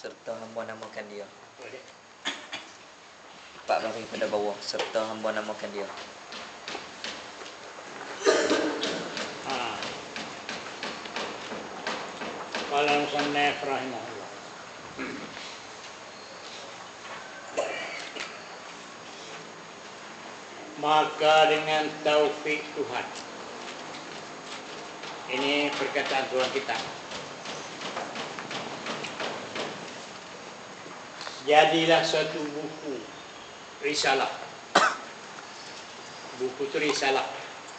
serta hamba namakan dia. Boleh. Pak baris pada bawah, serta hamba namakan dia. Qala musannif rahimahullah. Maka dengan taufik Tuhan. Ini perkataan Tuhan kita. Jadilah suatu buku risalah. Buku itu risalah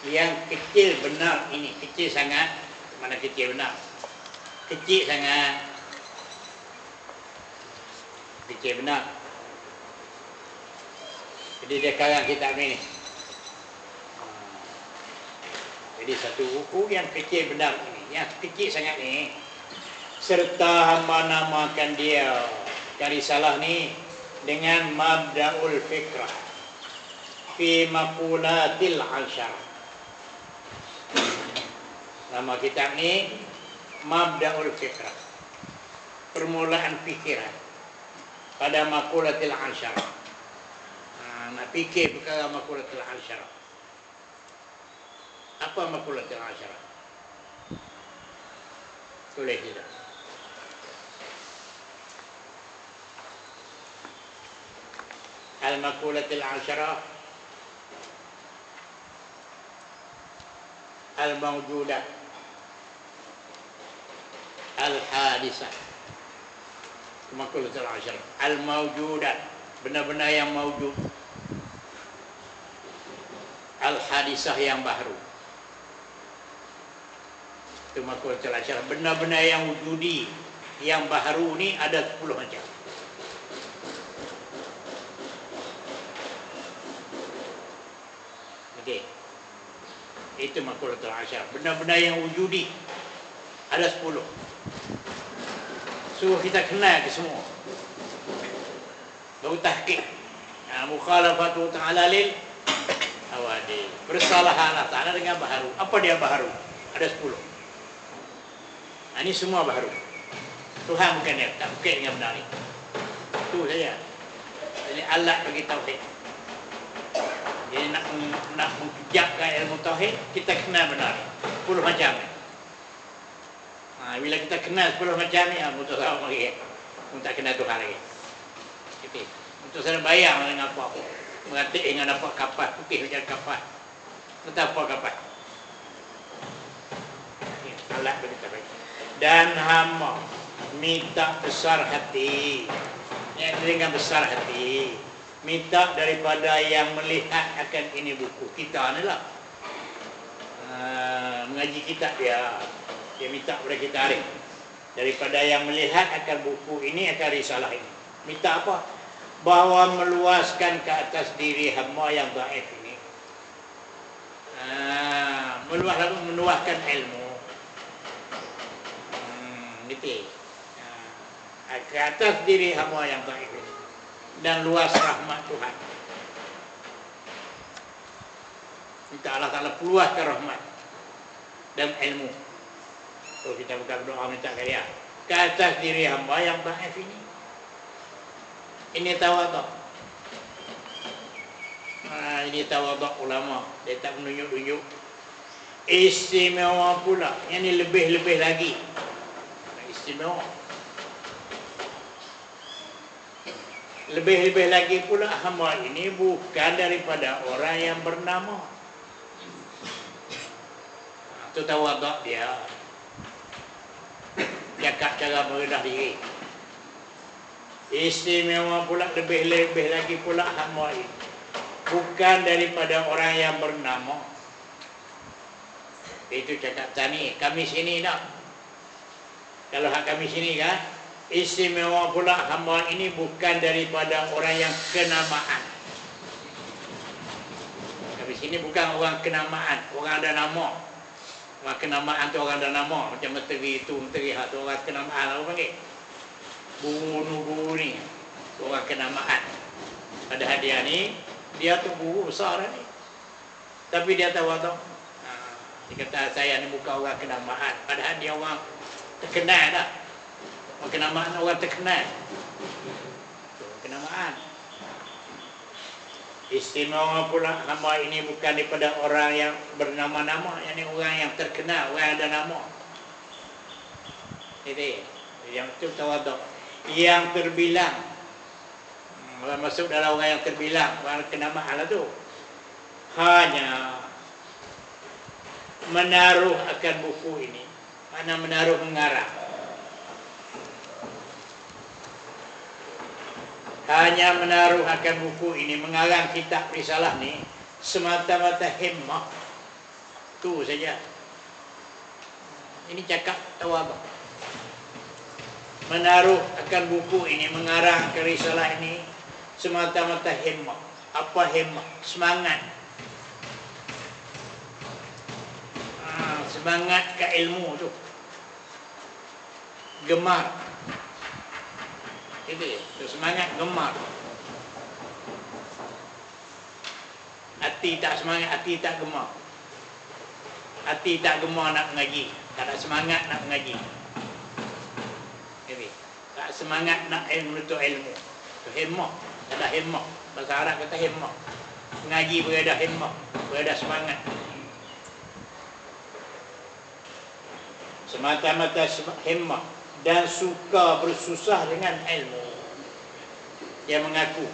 yang kecil benar ini, kecil sangat. Mana kecil benar? Kecil sangat. Kecil benar. Jadi dia karang kitab ini. Jadi satu buku yang kecil benar ini, yang kecil sangat ini, serta hamba namakan dia dari risalah ni dengan mabda'ul fikrah fi maqulatil asyar. Nama kitab ni mabda'ul fikrah, permulaan fikiran pada maqulatil asyar. Nak fikir perkara maqulatil asyar. Apa maqulatil asyar? Tulis tidak? Al-maqulatil asyarah al-mawjudah al-hadisah. Maqulatil asyarah al-mawjudah, benar-benar yang mawjud, al-hadisah yang baru. Itu maqulatil asyarah, benar-benar yang wujudi, yang baru ni ada 10 macam. Okey. Itu maqulatul asyarah, benar-benar yang wujudi ada 10. So kita kenal ke semua. Baru tahqiq. Mukhalafatu ta'ala lil awadi. Bersalah Allah Ta'ala dengan baharu. Apa dia baharu? Ada 10. Ini semua baharu. Tuhan bukan dia, tak bukan dengan benar ni. Itu saja. Jadi Allah bagi tauhid. Jadi nak mengejakkan ilmu tauhid, kita kenal benar 10 macam ni. Bila kita kenal 10 macam ni, untuk tahu lagi. Untuk tak kenal Tuhan lagi. Okay. Untuk saya bayang dengan apa? Mengatik dengan apa kapas, putih macam kapas. Entah apa kapas. Allah beritahu. Dan hamba minta besar hati. Yang dengan besar hati, minta daripada yang melihat akan ini buku kita ni lah. Mengaji kitab dia minta kepada kita hari, daripada yang melihat akan buku ini, akan risalah ini. Minta apa? Bahawa meluaskan ke atas diri hamba yang dhaif ini. Meluaskan ilmu. Gitu. Ke atas diri hamba yang dhaif ini. Dan luas rahmat Tuhan. Minta Allah Ta'ala luaskan rahmat dan ilmu. So kita buka doa minta kaya ke atas diri hamba yang dhaif ini. Ini tawaduk. Ini tawaduk ulama. Dia tak menunjuk-tunjuk. Istimewa pula. Yang ini lebih-lebih lagi. Istimewa. Lebih-lebih lagi pula hamba ini bukan daripada orang yang bernama. Itu tawaduk dia. Cakap cara merendah diri. Istimewa pula, lebih-lebih lagi pula hamba ini bukan daripada orang yang bernama. Itu cakap tani, kami sini nak. Kalau hak kami sini kan, istimewa pula hamba ini bukan daripada orang yang kenamaan. Kami sini bukan orang kenamaan, orang ada nama. Orang kenamaan tu orang ada nama. Macam menteri itu, menteri hak tu orang kenamaan. Apa panggil? Guru ni orang kenamaan. Pada hadiah ni, dia tu guru besar dah ni. Tapi dia tawaduk. Dia kata saya ni bukan orang kenamaan. Padahal dia orang terkenal dah. kenamaan orang terkenal. Kenamaan. Istimewa pula hamba ini bukan daripada orang yang bernama-nama, yakni orang yang terkenal, orang yang ada nama. Jadi yang itu tawaduk, yang terbilang. Orang masuk dalam orang yang terbilang, orang kenamaan lah tu. Hanya menaruh akan buku ini, mana menaruh mengarang. Hanya menaruh akan buku ini, mengarang kitab risalah ni semata-mata himmah. Tu saja. Ini cakap tawaduk. Menaruh akan buku ini, mengarang ke risalah ini semata-mata himmah. Apa himmah? Semangat. Semangat ke ilmu tu. Gemar. Itu ya, semangat gemar. Hati tak semangat, hati tak gemar. Hati tak gemar nak mengaji, tak ada semangat nak mengaji. Jadi, tak semangat nak menuntut ilmu. Itu himmah, tak ada himmah. Bahasa Arab kata himmah. Mengaji berada himmah, berada semangat. Semata-mata himmah dan suka bersusah dengan ilmu. Dia mengaku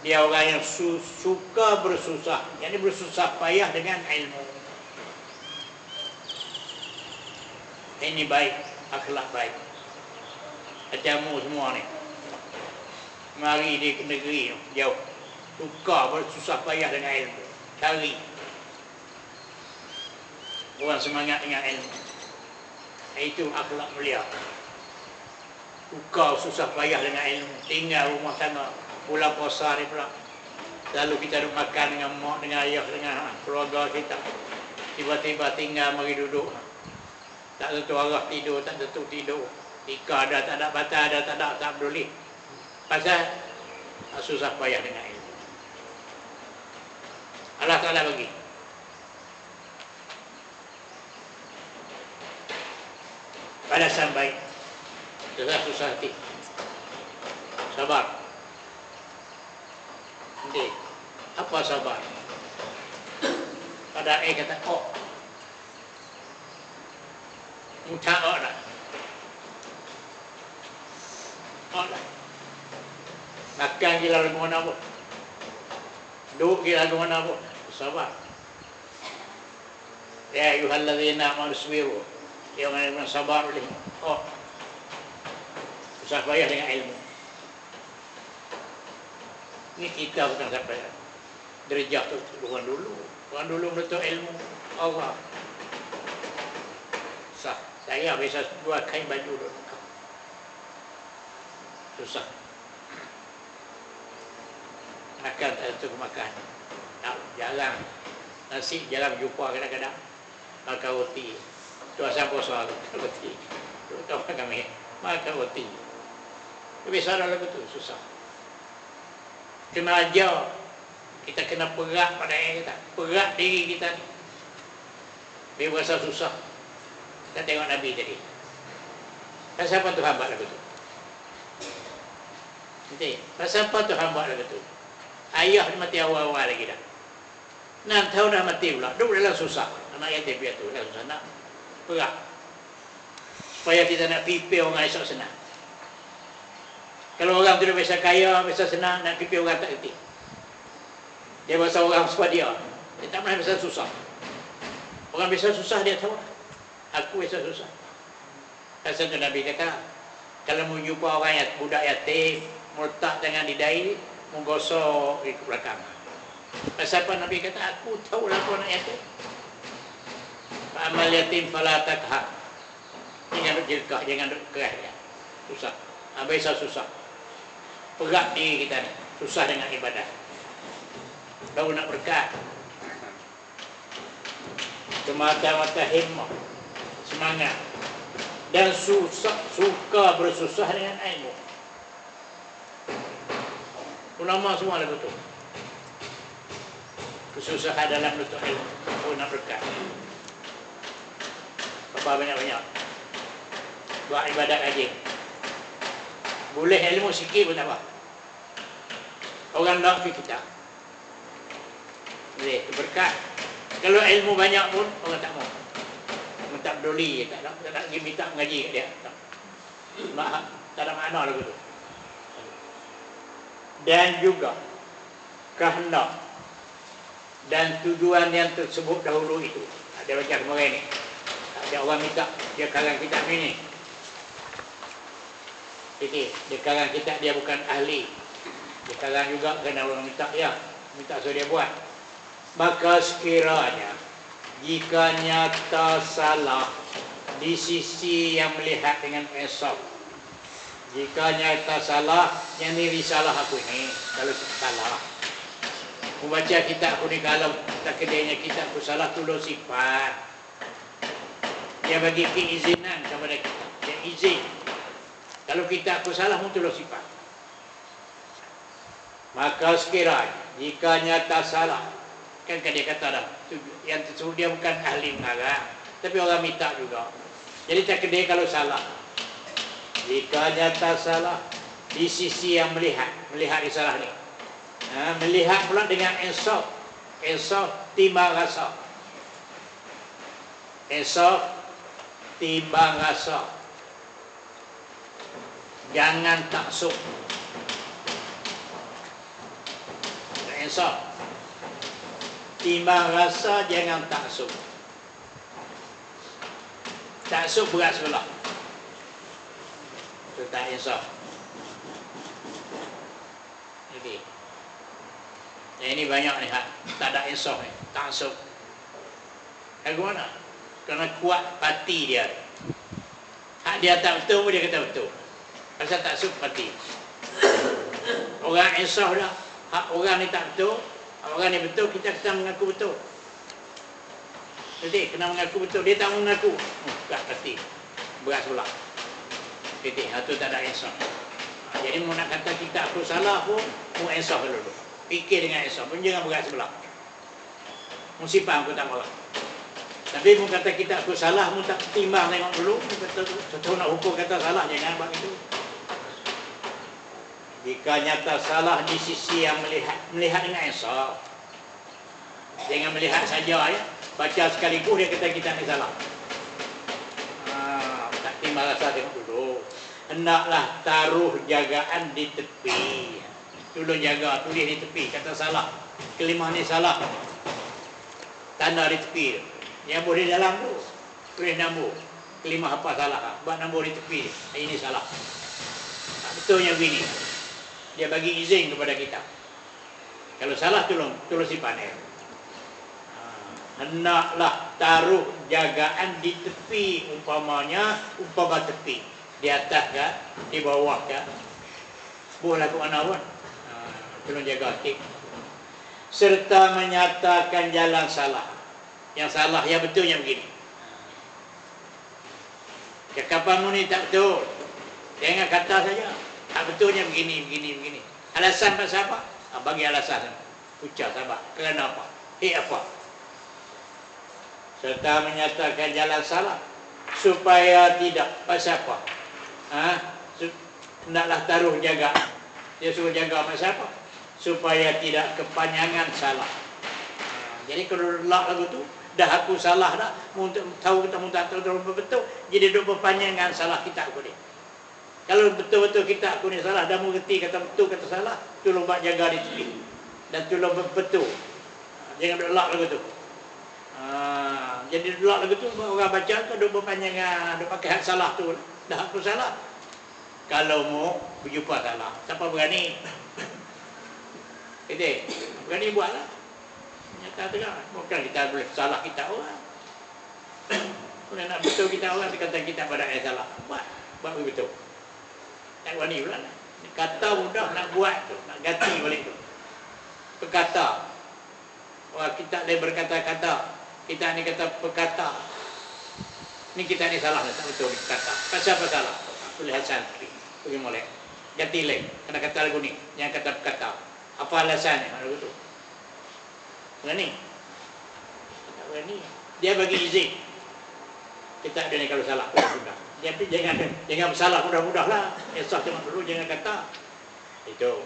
dia orang yang suka bersusah, jadi bersusah payah dengan ilmu. Ini baik, akhlak baik. Ajamu semua ni mari di negeri jauh, suka bersusah payah dengan ilmu, cari orang semangat dengan ilmu. Itu akhlak mulia. Suka susah payah dengan ilmu, tinggal rumah tangga, bulan puasa ni pula. Lalu kita duduk makan dengan mak, dengan ayah, dengan keluarga kita. Tiba-tiba tinggal mari duduk. Tak tentu arah tidur, tak tentu tidur. Tika ada, tak ada, batal ada, tak ada, tak peduli. Pasal susah payah dengan ilmu. Allah Ta'ala bagi. Balasan baik. Susah hati. Sabar. Nanti, apa sabar? Pada kata, mudah lah. Lah. Makan gila lagu mana pun. Duduk gila lagu mana pun. Sabar. Ya ayyuhalladzina amanu sabiru. Yang mana sabar boleh. Susah payah dengan ilmu. Ini kita bukan sampai derajat tu orang dulu. Orang dulu menuntut ilmu Allah. Susah. Saya bisa buat kain baju dulu. Susah. Makan tak tentu makan. Tak, jarang. Nasi jarang jumpa kadang-kadang. Makan roti. Tu asal puasa roti. Tu kawan kami makan roti. Tapi salah lagu tu susah. Kena ajar. Kita kena perak pada kita. Perak diri kita ni. Dia berasa susah. Kita tengok Nabi tadi. Pasal apa tu hamba lagu tu? Nanti, pasal apa tu hamba lagu tu? Ayah dia mati awal-awal lagi dah. 6 tahun dah mati pula. Duduk dalam susah. Anak yatim piatu dalam susah. Nak perak. Supaya kita nak pipi orang esok senang. Kalau orang tu dah biasa kaya, biasa senang, nak pipi orang tak kerti. Dia bahasa orang sebab dia. Dia tak pernah biasa susah. Orang biasa susah dia tahu. Aku biasa susah. Pasal tu Nabi kata, kalau mau jumpa orang yang budak yatim, meletak tangan di dahi, menggosok di belakang. Pasal apa Nabi kata, aku tahu lah aku anak yatim. Amal yatim fala takhar. Jangan berjilkah, jangan keras dia. Susah. Biasa susah. Perak diri kita ni. Susah dengan ibadah. Baru nak berkat. Semata-mata himmah. Semangat. Dan suka bersusah dengan ilmu. Ulama semua lagu tu. Kesusahan dalam menuntut ilmu. Baru nak berkat. Apa banyak-banyak. buat ibadat rajin. Boleh ilmu sikit pun tak apa. Orang nak ke kita. Boleh, berkat. Kalau ilmu banyak pun orang tak mau. Orang tak peduli, tak nak pergi minta mengaji kat dia. Tak. Tak ada makna lagu tu. Dan juga kehendak dan tujuan yang tersebut dahulu itu. Ada macam kemarin ni. Ada orang minta dia karang kitab ni. Jadi, dia karang kitab dia bukan ahli. Dia karang juga kerana orang minta suruh dia buat. Maka sekiranya jika nyata salah di sisi yang melihat dengan insaf. Jika nyata salah, yang ni risalah aku ni, kalau salah. Membaca kitab aku ni, kalau tak kedainya kitab aku salah, tolong sifat. Dia bagi keizinan kepada kita. Dia izin. Kalau kitab aku salah, tolong sifat. Maka sekiranya, jika nyata salah, kan dia kata dah, yang tersebut dia bukan ahli mengarang, tapi orang minta juga. Jadi tak kedai kalau salah. Jika nyata salah di sisi yang melihat salah ni. Melihat pula dengan insaf. Insaf timbang rasa. Insaf timbang rasa. Jangan taksub. Insaf. Timbang rasa, jangan taksub. Taksub berat sebelah. Itu tak insaf. Jadi, ini banyak ni tak ada insaf ni, taksub. Bagaimana? Kerana kuat parti dia. Hak dia tak betul pun dia kata betul. Pasal taksub parti. Orang insaf dah. Hak orang ni tak betul, orang ni betul, kita kena mengaku betul. Jadi kena mengaku betul. Dia tak mengaku, tak parti. Berat sebelah. Jadi, itu tak ada insaf. Jadi, mau nak kata kita aku salah pun, mau insaf dulu. Fikir dengan insaf pun, jangan berat sebelah. Musibah aku tak marah. Tapi, mau kata kita aku salah, mau tak timbang tengok dulu, betul nak hukum kata salah, jangan buat itu. Jika nyata salah di sisi yang melihat dengan insaf. Jangan melihat saja ya. Baca sekaligus dia kata kita ni salah. Tak timbang rasa tengok dulu. Hendaklah taruh jagaan di tepi. Tolong jaga, tulis di tepi. Kata salah. Kelimah ni salah. Tanda di tepi. Yang boleh dalam tu. Tulis nombor. Kelimah apa salah. Buat nombor di tepi. Ini salah. Betulnya begini. Dia bagi izin kepada kita. Kalau salah tolong simpan. Hendaklah taruh jagaan di tepi. Umpama tepi. Di atas ke, di bawah ke, boleh laku mana pun. Tolong jaga hati. Serta menyatakan jalan salah. Yang salah, yang betulnya begini. Cakapanmu ni tak betul. Jangan kata saja. Tak betulnya begini. Alasan pasal apa? Bagi alasan. Ucap sahabat. Kerana apa? Apa? Serta menyatakan jalan salah. Supaya tidak. Pasal apa? Hendaklah taruh jaga. Dia suruh jaga pasal apa? Supaya tidak kepanjangan salah. Jadi kalau lak lagu tu, dah aku salah dah, untuk tahu kita tak tahu betul, jadi duk berpanjangan salah kita aku ni. Kalau betul-betul kita aku ni salah, dah mengerti kata betul kata salah, tolong buat jaga di tepi. Dan tolong betul. Jangan duk lak lagu tu. Jadi duk lak lagu tu, orang baca tu duk berpanjangan, duk pakai hak salah tu. Dah aku salah. Kalau mau berjumpa salah, siapa berani? Berani buatlah. Nyata tengah. Bukan kita boleh salah kita orang. Kalau nak betul kita orang, dia kata kita pada yang salah. Buat betul. Tak berani pula. Kata mudah nak buat tu, nak ganti balik tu. Berkata. Wah, kita ada berkata-kata. Kita ni kata berkata. Ni kita ni salah, tak betul ni kata. Pasal apa salah? Tulis santri. Pergi molek. Ganti lagi. Kena kata lagu ni. Yang kata berkata. Apa alasannya? Lagu tu. Berani? Tak berani. Dia bagi izin. Kita ada ni kalau salah. Jadi jangan bersalah mudah-mudahlah. Esah tengok dulu, jangan kata. Itu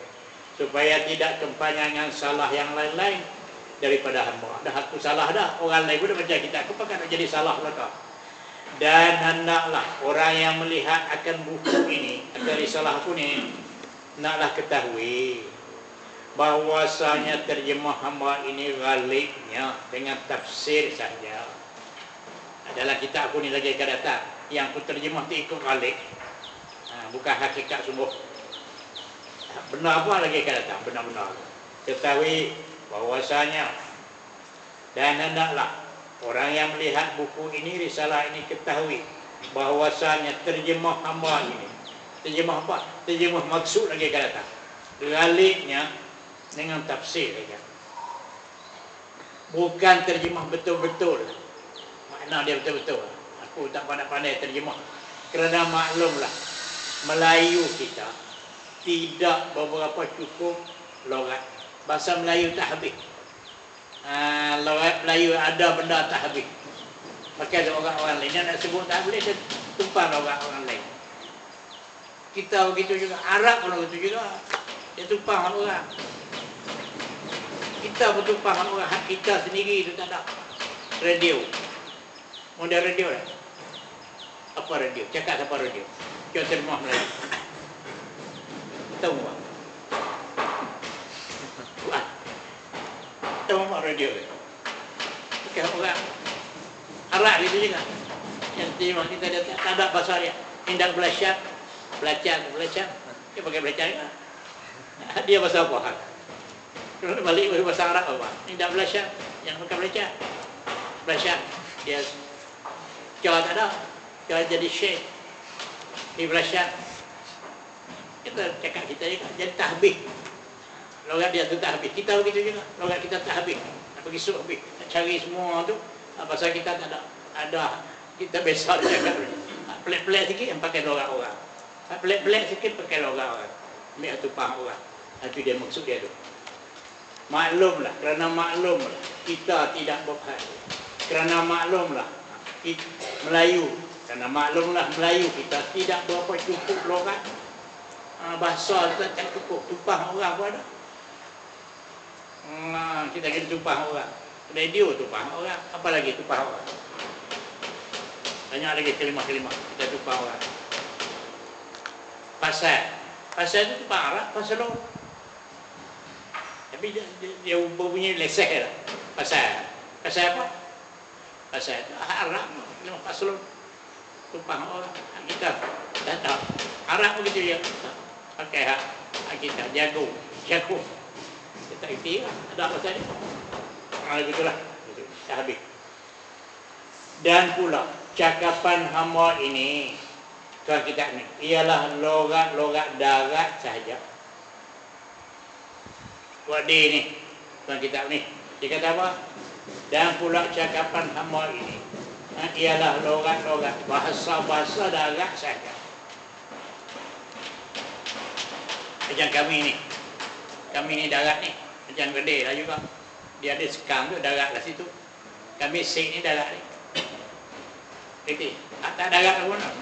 supaya tidak kepanjangan salah yang lain-lain daripada hamba. Dah aku salah dah, orang lain pun dah macam kita. Aku pakai nak jadi salah belaka. Dan hendaklah orang yang melihat akan buku ini, akan risalah aku ni, naklah ketahui bahwasanya terjemah hamba ini ghalibnya dengan tafsir saja. Adalah kitab aku ni lagi akan datang. Yang aku terjemah tu ikut ghalib. Bukan hakikat sungguh. Benar apa lagi akan datang? Benar-benar. Ketahui bahwasanya dan hendaklah orang yang melihat buku ini, risalah ini ketahui bahwasanya terjemah hamba ini. Terjemah apa? Terjemah maksud lagi akan datang. Ghalibnya dengan tafsir saja. Bukan terjemah betul-betul. Makna dia betul-betul. Aku tak pandai-pandai terjemah. Kerana maklumlah, Melayu kita tidak beberapa cukup logat. Bahasa Melayu tak habis. Logat Melayu ada benda tak habis. Maka ada orang-orang lain yang nak sebut tak boleh, dia tumpah logat orang lain. Kita begitu juga. Arab pun begitu juga. Dia tumpah orang. Kita bertumpah orang. Hak kita sendiri itu tak ada. Radio. Model radio lah. Apa radio? Cakap siapa radio? Cuba terjemah Melayu. Tahu tak? Buat. Tahu tak radio? Bukan orang Arab itu juga. Yang terjemah kita dia tak ada bahasa dia. Tindak belajar. Dia pakai belajar juga. Dia bahasa apa? Kalau balik bahasa Arab apa? Tindak belajar. Yang pakai belajar. Dia cara tak ada. Cara jadi syekh. Di belajar. Kita cakap kita juga. Jadi tak habis. Logat dia tu tak habis. Kita begitu juga. Logat kita tak habis. Nak pergi suruh habis. Nak cari semua tu. Pasal kita tak ada. Ada. Kita besar cakap. Pelik-pelik sikit yang pakai logat orang. Pelik-pelik sikit pakai logat orang. Ambil tu faham orang. Itu dia maksud dia tu. Maklumlah. Kerana maklumlah. Kita tidak berhad. Kerana maklumlah. Melayu. Kerana maklumlah Melayu kita tidak berapa cukup logat. Bahasa kita tak cukup. Tumpah orang pun ada. Kita kena tumpah orang. Radio tumpah orang. Apa lagi tumpah orang? Banyak lagi kelimah-kelimah. Kita tumpah orang. Pasal itu tumpah Arab. Pasal orang. Tapi dia berbunyi leseh lah. Pasal apa? Pasal itu Arab. Pasal tumpah orang. Kita tak tahu. Arab begitu dia. Pakai hak kita jago. Kita tak kerti lah. Ada pasal dia. Begitulah. Dah habis. Dan pula cakapan hamba ini tuan kita ni ialah logat-logat darat sahaja. Wadi ni tuan kita ni dia kata apa? Dan pula cakapan hamba ini ialah logat-logat bahasa-bahasa darat sahaja. Macam kami ni darat ni macam gede lah juga. Dia ada sekam tu darat lah situ. Kami sik ni darat ni. Kerti? Tak darat pun lah.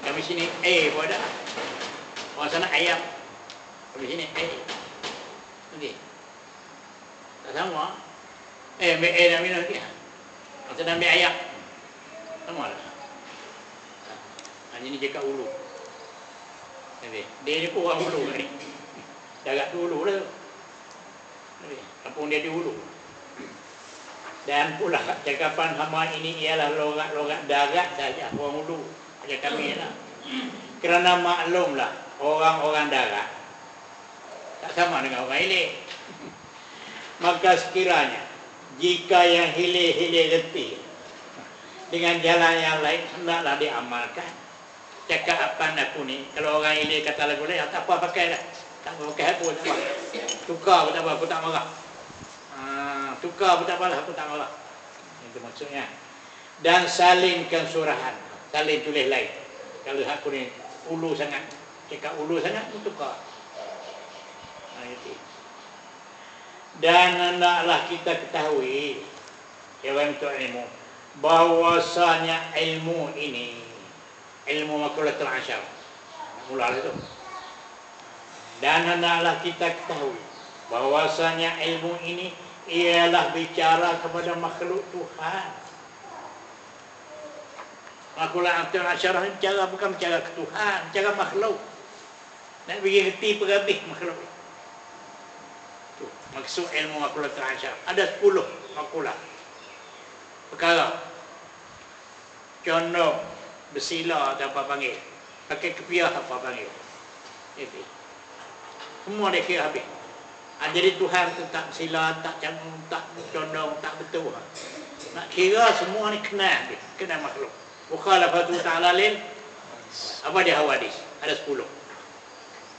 Kami sini pun ada. Orang sana ayam. Kami sini nanti. Tak sama. Ambil nak minum nanti. Orang sana ambil ayam. Sama lah. Ini cakap ulu. Nanti. Dia ni pun orang ulu ni. Darat tu ulu lah. Kampung dia di hulu. Dan pula cakapan hamba ini ialah logat-logat darat saja. Orang hulu. Macam kami lah. Kerana maklumlah orang-orang darat tak sama dengan orang hilir. Maka sekiranya jika yang hilir-hilir letih dengan jalan yang lain, hendaklah diamalkan. Cakap apa aku ni. Kalau orang hilir kata lagu lain, tak apa pakai dah. Tak apa pakai apa, tak apa. Tukar pun tak apa, aku tak marah. Tukar pun tak apa, aku tak marah. Itu maksudnya. Dan salinkan surahan. Salin tulis lain. Kalau aku ni ulu sangat, cakap ulu sangat, aku tukar. Itu. Dan hendaklah kita ketahui, ya orang itu ilmu, bahwasanya ilmu ini ilmu makulatul asyar. Mula itu. Dan hendaklah kita ketahui bahwasanya ilmu ini ialah bicara kepada makhluk Tuhan. Makulatul asyar bicara bukan bicara ke Tuhan, bicara makhluk. Nak bagi reti perhabis makhluk. Tu maksud ilmu makulatul asyar. Ada 10 makulah. Perkara. Contoh bersila atau apa panggil. Pakai kepiah apa panggil. Itu. Semua dia kira habis. Jadi Tuhan tu tak sila, tak canggung, tak condong, tak betul. Nak kira semua ni kena habis. Kena makhluk. Mukhalafatu ta'ala lil. Apa dia hawadis? Ada 10.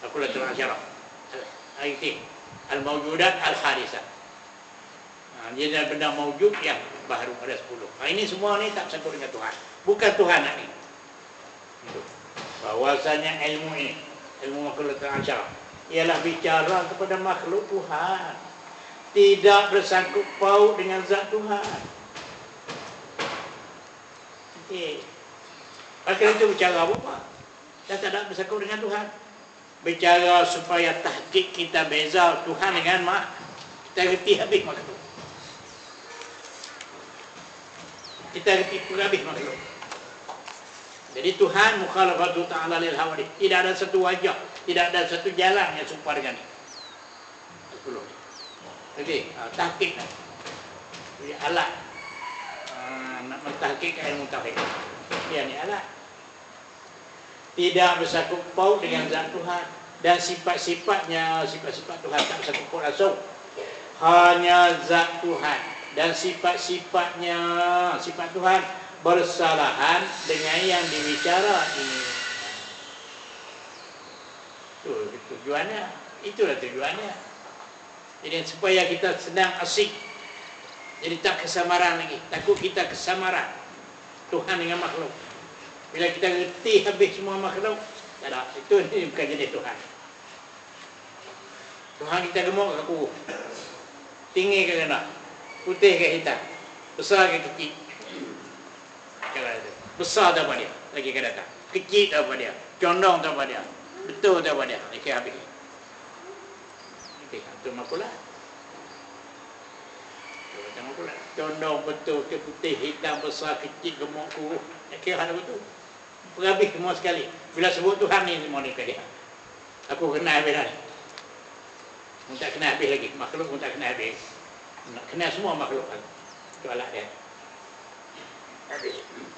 Makulatul asyarah. Al-Aitim. Al-Mawjudat Al-Hadisat. Jadi benda mawjud yang baru ada 10. Ini semua ni tak sangkut dengan Tuhan. Bukan Tuhan nak ni. Bahwasanya ilmu ini, ilmu makulatul asyarah, ialah bicara kepada makhluk Tuhan. Tidak bersangkut paut dengan zat Tuhan. Okey. Maka itu bicara apa? Dan tak bersangkut dengan Tuhan. Bicara supaya tahqiq kita beza Tuhan dengan mak. Kita reti habis makhluk. Kita reti habis makhluk. Jadi Tuhan mukhalafatu ta'ala lil hawadith. Tidak ada satu wajah, tidak ada satu jalan yang serupa dengan ini. 10. Okey, tahqiq nak. Jadi alat nak mentahqiq ilmu tauhid. Dia ni alat. Tidak bersangkut paut dengan zat Tuhan dan sifat-sifatnya, sifat-sifat Tuhan tak bersangkut paut langsung. Hanya zat Tuhan dan sifat-sifatnya, sifat Tuhan bersalahan dengan yang dibicara ini. Itu tujuannya. Itulah tujuannya. Jadi supaya kita senang asik. Jadi tak kesamaran lagi. Takut kita kesamaran Tuhan dengan makhluk. Bila kita reti habis semua makhluk, tak ada. Itu ni bukan jadi Tuhan. Tuhan kita gemuk ke kurus, tinggi ke rendah, putih ke hitam, besar ke kecil. Besar tak apa dia, lagi ke datang. Kecil tak apa dia, condong tak apa dia, betul tak apa dia, lagi habis. Okey, itu makulah. Condong betul ke putih, hitam, besar, kecil, gemuk, kurus, lagi ada betul. Berhabis semua sekali. Bila sebut Tuhan ni semua ni ke dia. Aku kena habis dah. Aku tak kena habis lagi. Makhluk pun tak kena habis. Nak kena semua makhluk. Itu alat dia.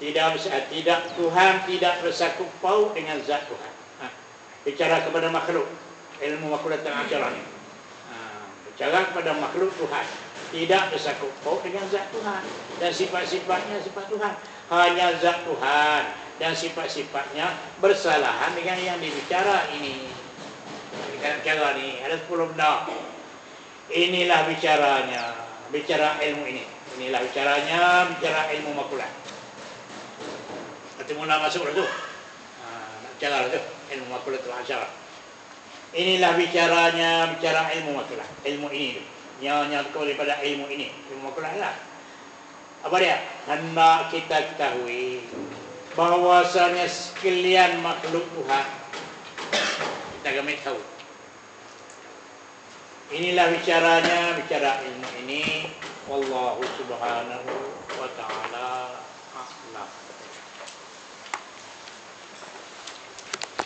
Tidak Tuhan tidak bersangkut paut dengan zat Tuhan. Bicara kepada makhluk, ilmu makulatul asyarah ni. Bicara kepada makhluk Tuhan, tidak bersangkut paut dengan zat Tuhan dan sifat-sifatnya sifat Tuhan. Hanya zat Tuhan dan sifat-sifatnya bersalahan dengan yang dibicara ini. Bicara ni ada 10 benda. Inilah bicaranya, bicara ilmu ini. Inilah bicaranya, bicara ilmu makulah. Nanti mula masuk lah tu. Nak bicara lah tu, ilmu makulah tu asyarah. Inilah bicaranya, bicara ilmu makulah. Ilmu ini tu. Yang daripada ilmu ini, ilmu makulah lah. Apa dia? Hendak kita ketahui bahwasanya sekalian makhluk Tuhan, kita kami tahu. Inilah bicaranya, bicara ilmu ini. Wallahu subhanahu